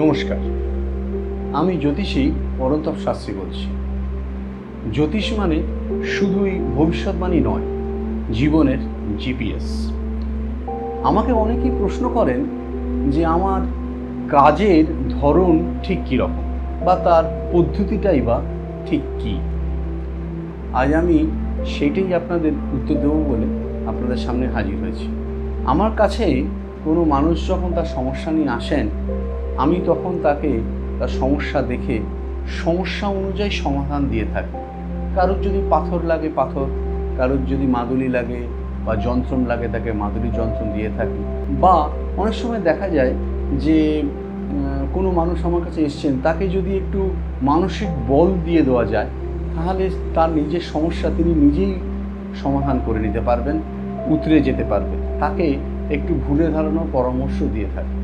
নমস্কার, আমি জ্যোতিষী অরন্তব শাস্ত্রী বলছি। জ্যোতিষ মানে শুধুই ভবিষ্যৎবাণী নয়, জীবনের জিপিএস। আমাকে অনেকেই প্রশ্ন করেন যে আমার কাজের ধরন ঠিক কীরকম বা তার পদ্ধতিটাই বা ঠিক কী। আজ আমি সেটাই আপনাদের উত্তর দেবো বলে আপনাদের সামনে হাজির হয়েছি। আমার কাছে কোনো মানুষ যখন তার সমস্যা নিয়ে আসেন, আমি তখন তাকে তার সমস্যা দেখে সমস্যা অনুযায়ী সমাধান দিয়ে থাকি। কারোর যদি পাথর লাগে পাথর, কারোর যদি মাদুলি লাগে বা যন্ত্রণ লাগে তাকে মাদুলি যন্ত্রণ দিয়ে থাকি। বা অনেক সময় দেখা যায় যে কোনো মানুষ আমার কাছে এসছেন, তাকে যদি একটু মানসিক বল দিয়ে দেওয়া যায় তাহলে তার নিজের সমস্যা তিনি নিজেই সমাধান করে নিতে পারবেন, উতরে যেতে পারবেন। তাকে একটু ঘুরে দাঁড়ানোর পরামর্শ দিয়ে থাকি।